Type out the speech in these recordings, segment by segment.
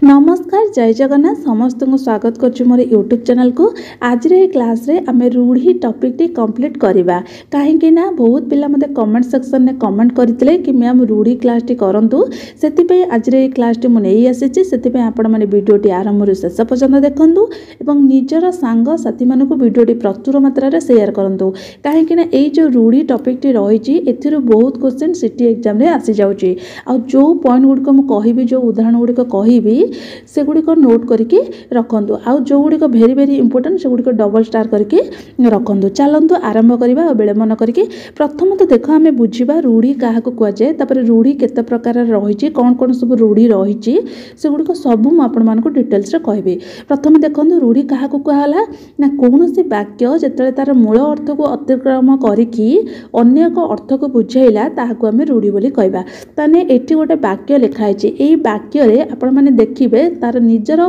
नमस्कार जय जगन्नाथ समस्त को स्वागत कर मोर यूट्यूब चैनल को। आज रे क्लास रे आमे रूढ़ी टॉपिक टी कंप्लीट करवा कहीं ना बहुत पिला मते कमेंट सेक्शन में कमेंट करते कि मैम रूढ़ी क्लास टी करंतु से आज रे क्लास टी मुझे आसी से आपण मैंने वीडियोटी आरंभ शेष पर्यंत देखूँ और निजर सांग साथी मान वीडियो प्रचुर मात्रा सेयार करूँ कहीं यही जो रूढ़ी टॉपिक टी रही बहुत क्वेश्चन सिटी एग्जाम रे आसी जाउची आ जो पॉइंट गुड़िक मुझे जो उदाहरण गुड़िक कहबी से गुड़िक नोट करके रखु आउ जो गुड़िक भेरी भेरी इंपोर्टेंट से गुड़िक डबल स्टार करके रखु। चलतु आरंभ करवा और विलंबन करके प्रथम तो देख आम बुझा रूढ़ी क्या कहुए तापर रूढ़ी केते प्रकार रही कौन कौन सब रूढ़ी रही से गुड़िक सब मुझे डिटेल्स कहबी। प्रथम देखो रूढ़ी क्या कहला ना कौन सी वाक्य जिते तार मूल अर्थ को अतिक्रम करके अन्य एक अर्थ को बुझेला ताकू आम रूढ़ी बोली कहबा। ताने एठी गोटे वाक्य लिखाई यही वाक्य आपण मैंने देखिए तार निजर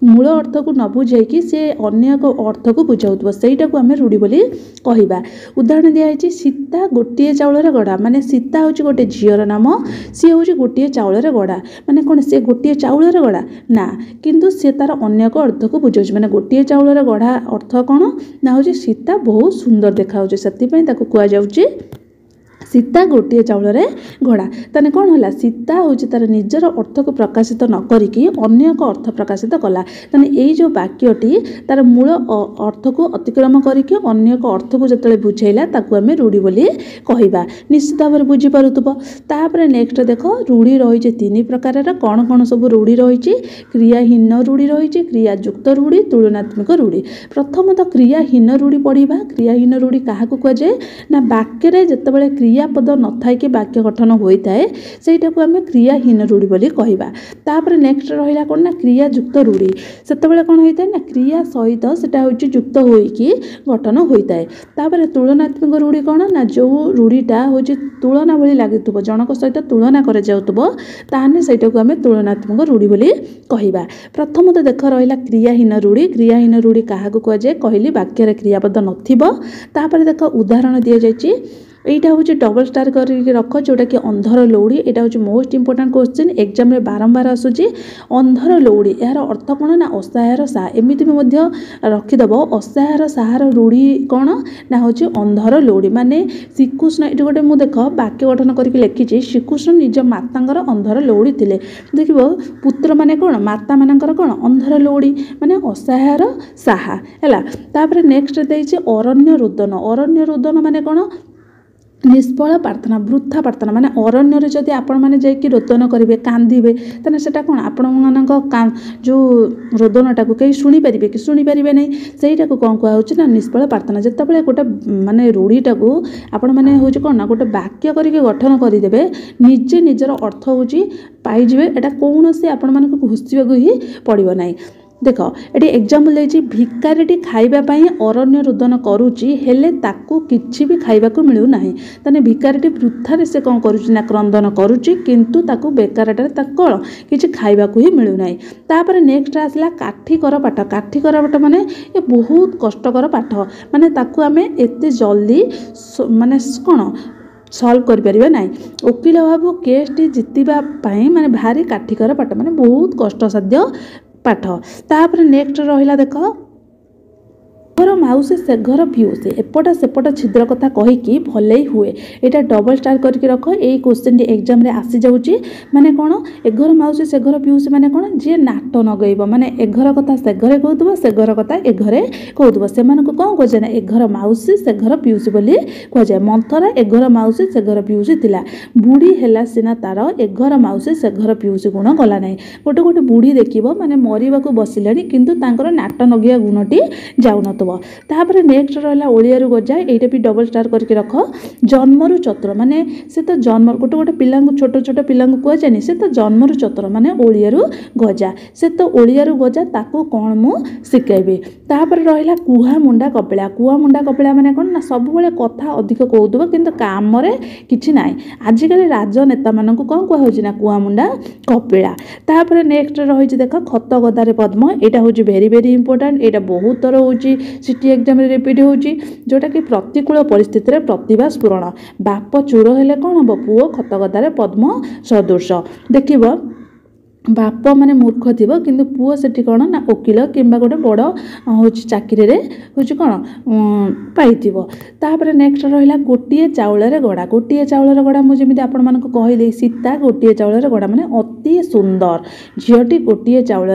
मूल अर्थ को न बुझे सी अन्य एक अर्थ को बुझाऊ सेटा को आम रूढ़ी बोली कहबा। उदाहरण दिखाई सीता गोटे चाउल गढ़ा माने सीता हूँ गोटे झीर नाम सी हूँ गोटे चाउल गढ़ा माने कौन से गोटे चाउल गढ़ा ना किंतु सी तार अन्य एक अर्थ को बुझाऊ माने गोटे चाउल गढ़ा अर्थ कौन ना हूँ सीता बहुत सुंदर देखा से कहुचे सीता गोटे चाउल गढ़ा। ताने कौन होला सीता हूँ तार निजर अर्थ को प्रकाशित न करिकी अन्य एक अर्थ प्रकाशित कला। ताने यही जो वाक्यटी तार मूल अर्थ को अतिक्रम करके अन्य एक अर्थ को जिते बुझेला ताकू आम रूढ़ी बोली कहबा। निश्चित भाव में बुझीपारुथुब। तापर नेक्स्ट देख रूढ़ी रही तीन प्रकार कौन कौन सब रूढ़ी रही क्रियाहीन रूढ़ी रही क्रियायुक्त रूढ़ी तुलनात्मक रूढ़ी। प्रथम तो क्रियाहीन रूढ़ी पढ़ा। क्रियाहीन रूढ़ी क्या कहुए ना वाक्य जितेबाला क्रिया पद न थाई कि वाक्य गठन होता है सेटा को आम क्रियाहीन रूढ़ी बोली कहबा। तापर नेक्स्ट रहा कौन ना क्रियायुक्त रूढ़ी से कौन होता है ना क्रिया सहित सेटा होची युक्त होइकी गठन होता है। तापर तुलनात्मक रूढ़ी कौन ना जो रूढ़ीटा होची तुलना भली लागिथुबो जनक सहित तुलना कर जाउथुबो ताने सेटा को आम तुलनात्मक रूढ़ी बोली कहबा। प्रथम तो देख रहा क्रियाहीन रूढ़ी। क्रियाहीन रूढ़ी क्या कहुए कहली वाक्य क्रियापद नथिबो। तापर देख उदाहरण दि जाइए एटा हूँ डबल स्टार करके रख जोटा कि अंधर लौड़ी। एटा हूँ मोस्ट इंपोर्टेंट क्वेश्चन एग्जाम रे बारंबार आसूची। अंधर लौड़ी यार अर्थ कौन ना असहायर साहा एमती भी रखीदेव। असहायर साहार रूढ़ी कौन ना हूँ अंधर लौड़ी माने श्रीकृष्ण ये गोटे मुझे देख वाक्य गठन करके लिखी श्रीकृष्ण निज मातांकर अंधर लौड़ी थे। देख पुत्र माने कौन माता मानकर कौन अंधर लौड़ी माने असहायर साहा है। तापर नेक्स्ट देइछे अरण्य रुदन। अरण्य रुदन माने कौन निष्फल प्रार्थना वृथा प्रार्थना माने अरण्य जदि आपण मैंने जाकि रोदन करेंगे कांदे तेना से कौन आपण जो रोदनटा को कहीं शुणी पारे कि शुणी पारे नहीं सहीटा को कौन कहुच्छे ना निष्फल प्रार्थना। जितेबाला गोटे माने रूढ़ीटा को आपण मैंने हूँ कौन ना गोटे वाक्य करके गठन करदे निजे निजर अर्थ हूँ पाइबे एटा कौन से आपण मानक घोषिबा ही पड़ो ना। देख ये एग्जाम्पल देछि भिकारीटी खाइबापी अरण्य रुदन करुच्ची हेले ताकू किछि भी खाइबाकू मिलू नाही। ताने भिकारीटी वृथारे से कौन करुच्ची ना क्रंदन करुच्ची किंतु ताकू बेकारटारे कौन किछि खाइबाकू ही मिलू नाही। तापर नेक्स्ट आसला काठीकर पाठ। काठीकर पाठ माने ये बहुत कष्टकर पाठ माने ताकू आमे एते जल्दी माने कौन सल्व करें ना। वकील बाबू केस टी जितवा माने भारी काठीकर पाठ माने बहुत कष्टसाध्य पाठ। तापर नेक्स्ट रहा देख घर माउसी से घर पिउसी एपटा सेपटा छिद्र कथा कहीकि भले हुए यहाँ डबल स्टार करके रख। यही क्वेश्चन एग्जाम रे आसी जाउची माने कौन ए घर माउसी से घर पिउसी माने कौन जी नाट नगैब माने ए घर कथा से घरे कहूब से घर कथा ए घरे कहूब से कौन कहे ना ए घर माउसी से घर पिउसी बोली कहुए। मंथरा ए घर माउसी से घर पिउसी थिला बुढ़ी हैला सिना तार ए घर माउसी से घर पिउसी गुण गला ना। गोटे गोटे बुढ़ी देखिबो माने मरिबाकू बसिलानी किंतु तांकर नाट नगिया गुणटी जाउन। तापर नेक्स्ट रहा ओलियारू गजा यहाँ भी डबल स्टार करके रख। जन्मरू चतुर माने से तो जन्म गोटे गोटे पिला छोट छोट पिला कहुए से तो जन्मरू चतुर माने ओलियारू गजा से तो ओलियारू गजा ताकू कौन मु शिखेबी। तापर रहा कुहा मुंडा कपिला। कुहा मुंडा कपिला माने कौन ना सब कथा अधिक कहूब किंतु काम किछि नाई। आजिकल राजनेता मान कौन कहुच्छे ना कुहा मुंडा कपिला। तापर नेक्स्ट रही देख खत गदारे पद्म। यहाँ हूँ भेरी भेरी इंपोर्टेंट यहाँ बहुत थर हो सिटी एग्जाम रिपीट होची जोटा कि प्रतिकूल परिस्थिति रे प्रतिभा स्फुरण। बाप चोर हेले कौन हम पुओ खतगदारे पद्म सदृश। देखिब बाप माने मूर्ख थी किंतु पुओ से कौन ना वकिल कि गोटे बड़ हूँ चाकरी हूँ कौन पाई नेक्स्ट रहा गोटे चाउल गड़ा गोटे चाउल गड़ा मुझे आपण कहदे सीता गोटे चाउल गड़ा माने अति सुंदर झीटी गोटे चाउल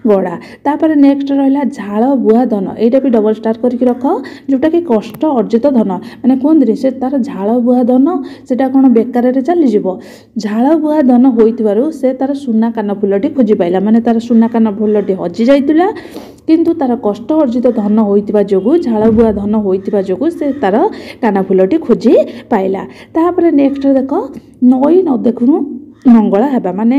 गड़ा तापर नेक्स्ट रहा झाड़ बुआ धन यहाँ भी डबल स्टार करके रख जोटा कि कष्ट अर्जित धन मैंने कहते से तार झाड़ बुआ धन से कौन बेकार चलीज झाड़ बुआ धन हो से तार सुना कान फुलटी खोजी पाइला माने तार सुना कान फुलटी हजि जाइतिला किंतु तार कष्ट अर्जित धन होइतिबा जोगु झाड़ बुआ धन होइतिबा जोगु से तार कान फुलटी खोजी पाइला। तापर नेक्स्ट देख नई न देखुनु मंगला हेबा माने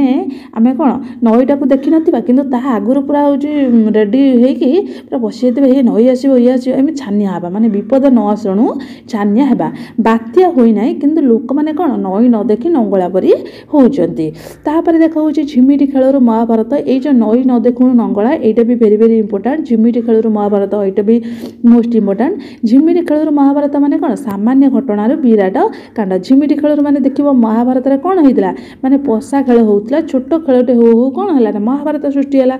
आमे कौन नईटा को देखी नथिबा किंतु ताहा आगुरु पूरा होची रेडी हेकी पूरा बसी देबे हे नई आसीबो ये आसीबो एमि छानिया हेबा माने विपद न आसणु छानिया हेबा बात्या होई नाही किंतु लोक माने कौन नई न देखी नंगला परी होउचंती। तापर देखा होची झिमिटी खेलर महाभारत ए जो नई न देखुनु नंगला एटा भी वेरी वेरी इंपोर्टेंट झिमिटी खेलर महाभारत एटा भी मोस्ट इंपोर्टेंट। झिमिटी खेलर महाभारत माने कौन सामान्य घटना विराट कांड झिमिटी खेलर माने देखिबो महाभारत रे कौन होइतला माने पशा खेल होता छोट खेलटे हो कौन है महाभारत सृष्टि है।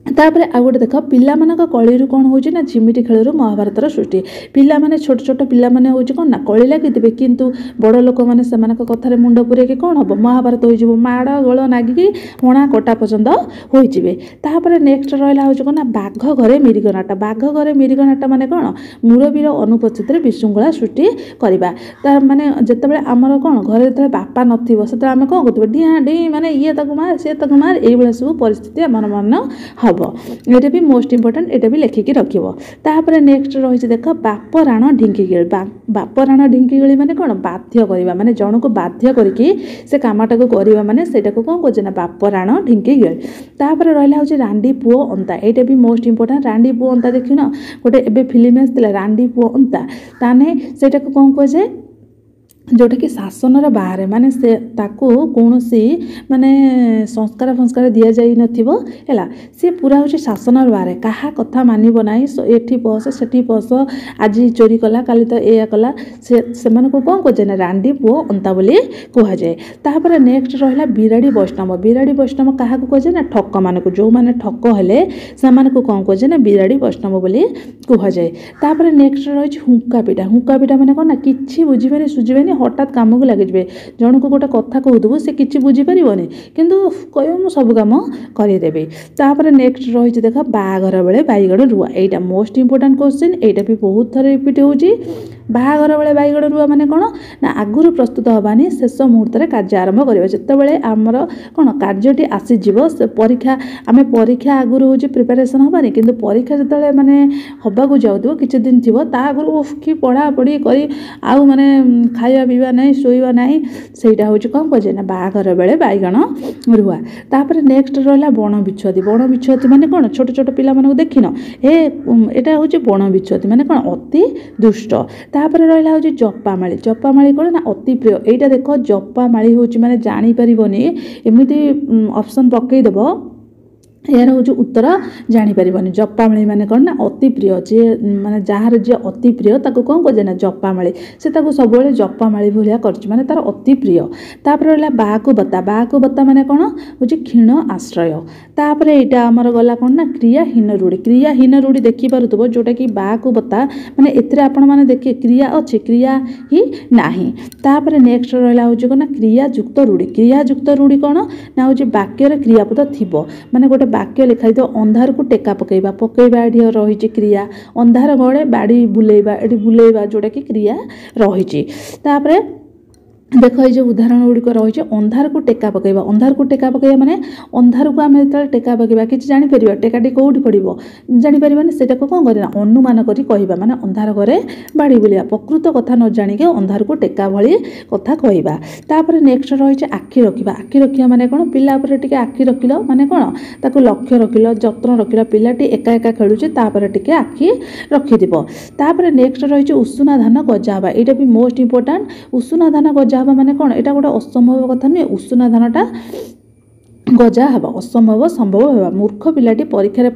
तापर आ गए देख पिला कली कौन हो झिमिटी खेल महाभारत सृष्टि पिला माने छोट छोट पिला माने हो कौन ना कली लगे किंतु बड़ लोक मैंने कथार मुंड पूरे कौन हम महाभारत हो माड़ गल नागिकी हणा कटा पर्यंत होइजिबे। तापर नेक्स्ट रहा हूँ कौन ना बाघ घरे मिरिगनाटा बाघ घरे मिरिगनाटा माने कौन मुरबीर अनुपस्थित विशृंखला सृष्टि करवा तार माने जितेबाला आमर कौन घरे जो बापा नथिबो सेते आमे कौन करथबो डिया डी माने ये ताकू मार से ताकू मार एई भला सब परिस्थिति आमर मन हम ये भी मोस्ट इंपोर्टेंट ये भी लिखिकी रखिबो। तापर नेक्स्ट रही देख बाप राण ढिंकीगिली बाप राण ढिंकीगिली माने कौन बाध्य करवा माने जन को बाध्य करके से कामटा को करवा माने सेटा को कौन कहछे ना बाप राण ढिंकीगिली। तापर रहिला होचे रांडी पुओ अंता ये भी मोस्ट इंपोर्टेंट रांडी पुओ अंता देखिन गोटे एबे फिल्म आसला रांडी पुओ अंता ताने सेटा को कौन कहछे जोटा कि शासन बाहर माने से ताको कौन सी माने संस्कार दि जाई नथिबो हैला से पूरा होची शासन बाहर कहा कथा मानिबो नाही एठी बस सेठी बस आज चोरी कला काली तो एया कला से माने को कौन कहजे ना रांडी पुओ अंता बोली कहा जाए। तापर नेक्स्ट रहिला बिराड़ी वैष्णव कहा को कहजे ना ठक मान को जो माने ठक हेले से माने को कौन कहजे ना बिराड़ी वैष्णव बोली कहा जाए। तापर नेक्स्ट रही हुंका पिटा माने कौन ना किछि बुझिबेनी सुझिबेनी हठात काम को लगे जन को गोटे कथा कहूब से किसी बुझीपार किंतु कह मु सब कम करदेवी। तापर नेक्स्ट रही देख बाहाघर बेले बैगण रुआ यहाँ मोस्ट इंपोर्टेंट क्वेश्चन यहाँ भी बहुत थर रिपीट होची बाहाघर बेले बैगण रुआ माने कौन ना आगुरी प्रस्तुत हबानी शेष मुहूर्त में कार्य आरंभ करिबा जितेबाला आमर कौन कार्यटी आसीजिवो से परीक्षा आम परीक्षा आगुरी हूँ प्रिपेरेसन हबानी किंतु परीक्षा जिते माने हवा को जाऊथिबो किछि दिन थिबो ता आगुरी कि पढ़ा पढ़ी करी आउ माने खाଇବା पिଇବା नहीं शोवा नहीं सेटा हूँ कौन कहे ना बाहाघर बेले बैगण रुआ। तापर नेक्स्ट रहा बण बिछुआती माने कौन छोट छोट पिला मानक देखिन एटा हूँ बण बिछुआती माने कौन अति दुष्ट। तापर रहा हूँ जपामाली कौन ना अति प्रिय यहाँ देख जपामाली हूँ माने जानी पारिबनी एमती ऑप्शन पकईदेव यार हूँ उत्तर जापर जपामाली माने कौन ना अति प्रिय जी माने जार जी अति प्रिय ताको कौन कहे ना जपामाली से ताको सब जपामाली भाया कर माने तार अति प्रिय। तापर रहा बाकुबता माने कौन हूँ क्षीण आश्रय। तापर यहाँ आमर गला कौन ना क्रियाहीन रूढ़ी देखिपुव जोटा कि बाकुबता माने एथिरे आपण माने देखिए क्रिया अच्छी क्रिया ही नाही। तापर नेक्स्ट रहा हूँ कौन ना क्रियायुक्त रूढ़ी कौन ना हूँ वाक्यर क्रियापद थिबो माने गोटे वाक्य लिखाई तो अंधार को टेका पकईवा ये रही क्रिया अंधार गड़े बाड़ी बुलेवा ये बुलेवा जोटा कि क्रिया रही। तापर देख ये उदाहरण गुड़िक रही अंधार को टेका पकईवा माने अंधार को आम जो टेका पकईवा कि जापर टेकाटी कौटी पड़ो जापर से कौन करना अनुमान करी कहवा माने अंधार घरे बाड़ी बुलिया प्रकृत कथा न जानिक अंधार को टेका भली कथा कहवा। तापर नेक्स्ट रही आखि रखा माने कौन पिला टे आखि रखिल माने कौन ताको लक्ष्य रखिल जत्न रखिल पिलाटी एका खेलुचे तापर टे आखि रखिथिबो। तापर नेक्स्ट रही उषुना धान गजा हवा यहाँ भी मोस्ट इंपोर्टेंट उषुना धान गजा माने कौन एटा गोटे असंभव कथा नुहे उषुना धानटा गजा हेबा असंभव संभव हेबा मूर्ख पिलाटी परीक्षा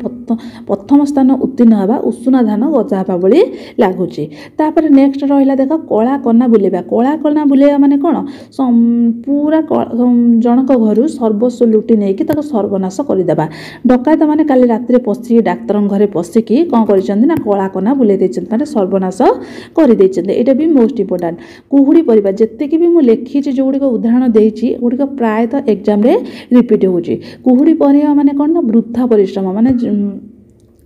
प्रथम स्थान उत्तीर्ण हेबा उषुना धान गजा हेबा भली लागुची। तापर नेक्स्ट रहिला देख कला कना बुलेबा माने कौन पूरा जनक घर सर्वस्व लुटि नहीं ताको सर्वनाश करदेबा। डकायत माने काली रात्रि पशि डाक्तर घरे पशिकी कौन करिसेंती ना कला कना बुले देइसेंती माने सर्वनाश कर देइसेंती। एटा भी मोस्ट इंपोर्टेंट। कुहुड़ी परिबा जेतिकी भी मु लेखिछि जो गुडी उदाहरण देइछि गुडी प्रायतः एग्जाम रे रिपीट होउछि। कुहुड़ी परिबा माने कोन ना वृथा परिश्रम माने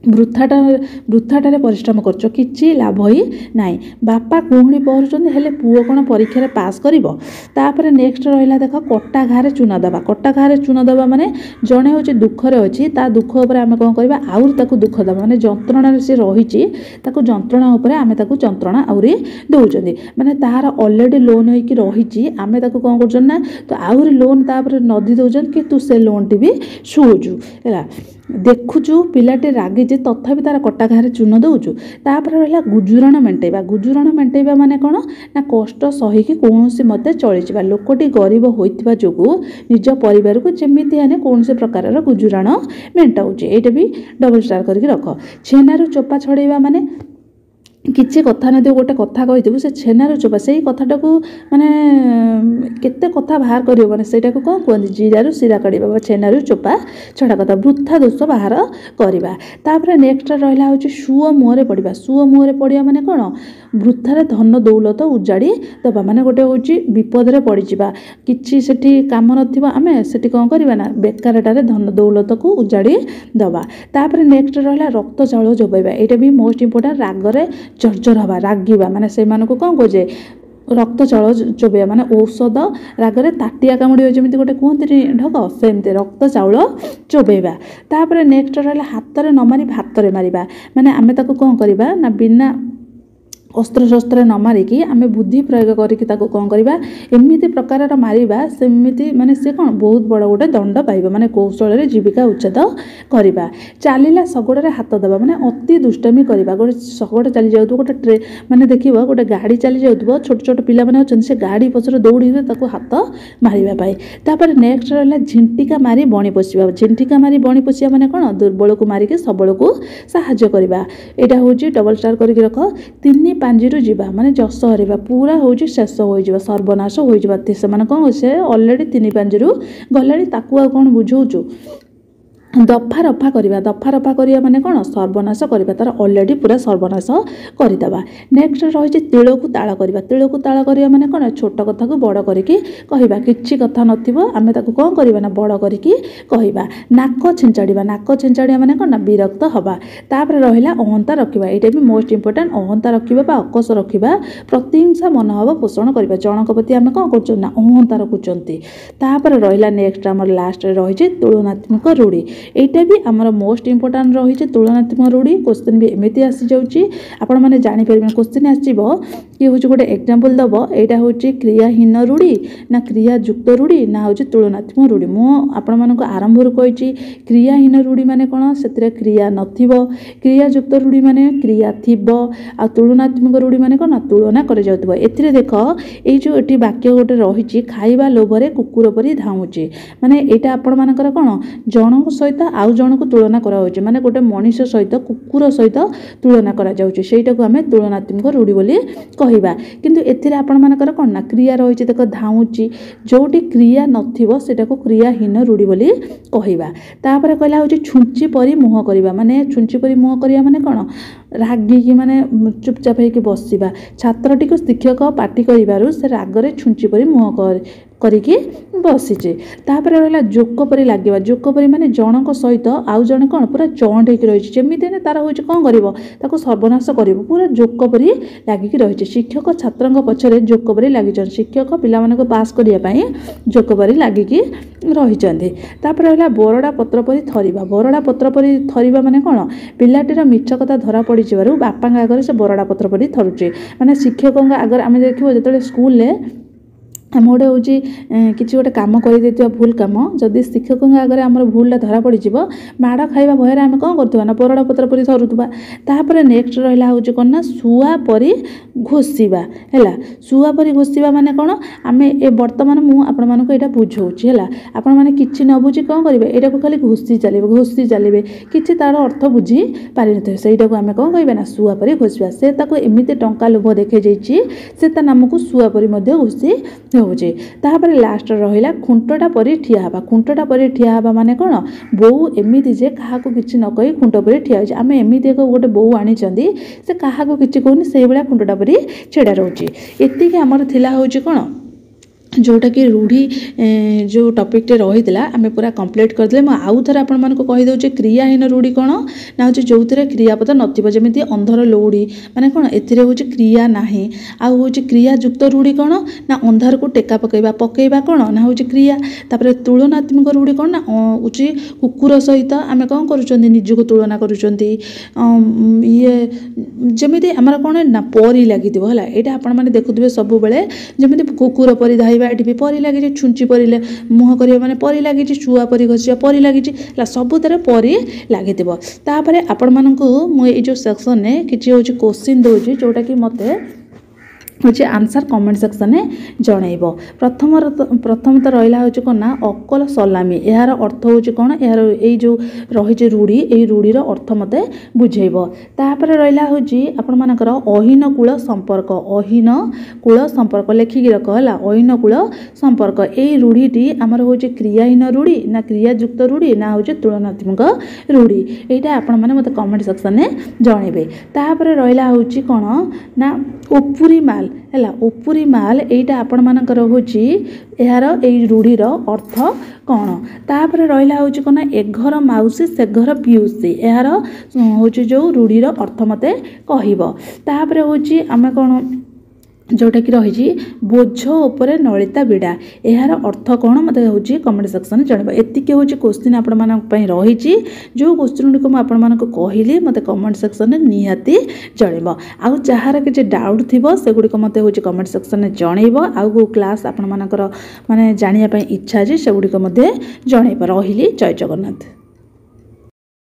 वृथाटारे परिश्रम करछ किछि लाभ ही नाई। बापा कुहुड़ी पहरुचंदी हेले पुओ कोन परीक्षा रे पास करिवो। तापर नेक्स्ट रहिला देख कटा घारे चूना दबा। कटा घारे चूना दबा माने जणे होछि दुख रे अछि ता दुख ऊपर आमे कोन करबा आउर ताकू दुख दबा माने जंत्रणा रे से रहिछि ताकू जंत्रणा ऊपर आमे ताकू जंत्रणा आउरी दउचंदी माने तार ऑलरेडी लोन होई कि रहिछि आमे ताकू कोन करछन ना तो आउरी लोन तापर नदी दउचन कि तू से लोन टी भी सुझु हैला। देखुचु पिलाटे रागी जे तथापि तार कटा घारे चून दउचु। तापर रहला गुजुराण मेंटेबा माने कोन ना कष्ट सही कि कोनोसी मते चली जिबा। लोकटी गरीब होइतिबा जोगु निज परिवार को जेमिति आने कोनोसी प्रकार रो गुजुराण मेंटाउची। एटा भी डबल स्टार करके रख। छेनारू चोपा छड़ेबा माने किछि कथा न दियो गोटे कथा कहिथिबु से छेनारू चोपा सेही कथाटाकू माने केते कथा बाहर करियो माने सेटाकू कोन कहंदी जीरारू सिरा काढिबा बा छेनारू चोपा छडा कथा वृथा दोष बाहर करिबा। तापर नेक्स्ट रहला होची सुओ मुहरे पडिबा। सुओ मुहरे पडिया माने कोन वृथारे धन दौलत उजाड़ी दबा माने गोटे होची विपद रे पड़ी जिबा किछि सेठी काम नथिबा आमे सेठी कोन करिबा ना बेकारटारे धन दौलत को उजाड़ी दबा। तापर नेक्स्ट रहला रक्त चाउल जोबैबा। एटा भी मोस्ट इंपोर्टेंट। रागरे जर्जर हवा रागिबा माने से मानको कोन कोजे रक्त चाउल चोबेया माने औषध रागरे ताटिया कामुड़ी जेमिति गोटे कहते ढक सेमती रक्त चाउल चोबेबा। तापर नेक्स्ट रहला हाथ रे न मारी भात रे मारिबा माने आमे ताको कोन करिबा ना बिना अस्त्र शस्त्र न मारिकी आमे बुद्धि प्रयोग करिकी ताको कोन करिबा एमिति प्रकार मारिबा सेमिति माने से कोन बहुत बड़ गोटे दंड पाइबा माने कौशल रे जीविका उच्छेद करिबा। चालिला सगड़ रे हाथ दबा माने अति दुष्टमी करिबा। गोटे सगड़ चली जाउतो गोटे ट्रे माने देखिबो गोटे गाड़ी चली जाउतो छोट छोट पिला माने अछन से गाड़ी पछर दौड़िबे ताको हाथ मारिबा पाई। तापर नेक्स्ट रहला झिंटिका मारी बणी पोसिबा। झिंटिका मारी बणी पोसिया माने कोन दुर्बल को मारिके सबल को सहाय्य करिबा। एटा होची डबल स्टार करके रख। तिनी पांजीरु जीवा माने जस हरिबा पूरा होची शेष होई जीवा सर्वनाश होई जीवा। से माने कोन से ऑलरेडी तिनी पांजीरु गलाडी ताकू आ कोन बुझौचु दफा रफा करिबा। दफा रफा करिया माने कोन सर्वनाश करिबा तार ऑलरेडी पूरा सर्वनाश करिदबा। नेक्स्ट रहिछि तिळ को ताळ करिबा। तिळ को ताळ करिया माने कोन छोट कथा को बड़ करिकि कहिबा किछि कथा नथिबो आमे ताको कोन करिबा ना बड़ करिकि कहिबा। नाक छिंचाड़िबा। नाक छिंचाड़िया माने कोन विरक्त हबा। तापर रहिला अहंता रखिबा। एटा भी मोस्ट इंपोर्टेंट। अहंता रखिबा बा अकस रखिबा प्रतिहिंसा मनोभाव पोषण करिबा। जनक प्रति आमे कोन करछन ना अहंता रखुचंती। तापर रहिला नेक्स्ट हमर लास्ट रे रहिछि तुलनात्मक रूढ़ी। एटा भी आमर मोस्ट इंपोर्टेंट रही तुलनात्मक रूढ़ी। क्वेश्चन भी एमती आसी जाउची आपण माने जानि परिबे। क्वेश्चन आसीबो कि होची गोटे एग्जांपल दबो एटा होची क्रियाहीन रूढ़ी ना क्रियायुक्त रूढ़ी ना होची तुलनात्मक रूढ़ी। मो आपण मानको आरंभ रु कहिची क्रियाहीन रूढ़ी माने कोन सेतरे क्रिया नथिबो। क्रियायुक्त रूढ़ी माने क्रिया थिबो आ तुलनात्मक रूढ़ी माने कोन तुलना करे जाउतबो। एथिरे देखो ए जो एटी वाक्य गोटे रहिची खाइबा लोभरे कुकुर परी धाउची माने एटा आपण मानकर कोन जनक सहित आउ जन को तुलना करा होची माने गोटे मनीष सहित कुकुर सहित तुलना करा जाउची सेटा को हमें तुलनात्मक रूढ़ी बोली कहिबा। किंतु एथिरे आपण मानकर कोन ना क्रिया रहिची देखो धाउची जोटी क्रिया नथिबो सेटा को क्रियाहीन रूढ़ी बोली कहिबा। तापर कहला होची छुंची परी मुह करिबा माने छुंची परी मुह करिया माने कोन रागी की माने चुपचाप होइके बसिबा। छात्रटी को शिक्षक पाटी करिबारु से रागरे छुंची परी मुह करिके बसिचे। तापर रहला जोक परी लागिबा। जोक परी माने जनक सहित आउ जने कोन पूरा चंट होइके रहिछि जेमिति ने तार होइछि कोन करिवो ताको सर्वनाश करिवो पूरा जोक परी लागिके रहिछि। शिक्षक छात्रक पछरे जोक परी लागिछन। शिक्षक पिला माने को पास करिया पई जोक परी लागिके रहिछन्ते। तापर रहला बरडा पत्र परी थरिबा। बरडा पत्र परी थरिबा माने कोन पिलाटीर मिछ कथा धरा पड़ी जिबारु बापांगा आगरे से बरडा पत्र परी थरुछि माने शिक्षकंगा आगरे आमे देखिबो जेतले स्कूल ले आम गोटे हूँ कि गोटे कम कर भूल कम जदि शिक्षक आगे आम भूलटा धरा पड़ माड़ खाଇବା भयर आम कौन करुवा ना बरड़ा पत्र परी धरुवा। तापर नेक्स्ट रहा हूँ कौन ना शुआ परी घोषिबा है। शुआ परी घोषिबा माने कौन आम ए बर्तमान मुझे यहाँ बुझाऊँगी है। आपण मैंने कि न बुझी कौन करेंगे यहाँ को खाली घोषी चलिए कि तार अर्थ बुझी पारि न से आम कौन कह ना शुआ परी घोषिबा। से एमती टंका लोभ देखे से नाम को शुआ परी घोषी होचे। तापर लास्ट रहा खुंटटा परी ठिया हवा। खुंटटा परी ठिया हवा माने कौन बोऊ एमती जे क्या किसी न कही खुंट परी ठिया होची। आम एमती एक गोटे बोऊ आनी से क्या किसी कहूनी से भाया खुंटटा परी छेड़ा रोचे। एतिक आमर थिला होची कौन जोटा कि रूढ़ी जो टॉपिकटे रही है आम पूरा कंप्लीट करदे। आउ थे आपको क्रियाहीन रूढ़ी कौन ना हूँ जो क्रियापद नमती अंधर लौड़ी माने कौन ए क्रिया ना आउ हूँ क्रियायुक्त रूढ़ी कौन ना अंधार को टेका पकेबा पकेबा कौन ना हूँ क्रिया। तापर तुलनात्मक रूढ़ी कौन ना हूँ कुकुर सहित आम कौन कर निजक तुलना करुँचे। ये जमी आमर कौन ना परी लगी है यहाँ आपण मैंने देखुए सब बेले जमी कुकुर परी धाइबा ये भी परी लगी छुंची परी मुह कर मैंने परी लगी छुआ परी घषिया परी लगी सबुतर परी लगी। तापर आपण मानू मुझे जो सेक्शन में किसी हूँ क्वेश्चन दूसरी जोटा कि मत हूँ आंसर कमेंट सेक्शन में जनइब। प्रथम तो रहा हूँ कौन ना अकल सलामी यार अर्थ हूँ कौन यार ये जो रही रूढ़ी ये रूढ़ीर अर्थ मत बुझेब। तापर रहा हूँ आपण मानकर अहीन कूल संपर्क अहीन कूल संपर्क लेखिकी रख है। अहीन कूल संपर्क ये रूढ़ीटी आमर हूँ क्रियाहीन रूढ़ी ना क्रियायुक्त रूढ़ी ना हूँ तुलनात्मक रूढ़ी यहाँ आपण मैंने मत कमेंट सेक्शन में जनइबे। तापर रहा हूँ कौन ना ओपुरी माल है। ओपुरी माल यहाँ आपण मानकर हूँ यार ये रूढ़ीर अर्थ कौन। तापर रहा हूँ कौन एघर माउसी से घर पिउसी यार हूँ जो रूढ़ीर अर्थ मत कहब। तापर हूँ आम कौन जोटा कि रही बोझ उपरे नलिता बिड़ा यार अर्थ कौन मत हूँ कमेंट सेक्शन में जनइब। एतिक हूँ क्वेश्चन आपण रही जो क्वेश्चन गुड़िक मुझे कहली मत कमेंट सेक्शन में निहाती जनइब। आउ जार किसी डाउट थी से गुड़िक मत हूँ कमेंट सेक्शन में जनइब। आउ क्लास आपण मानकर माने जानिया इच्छा अच्छे से गुड़िक जनइब। रही जय जगन्नाथ।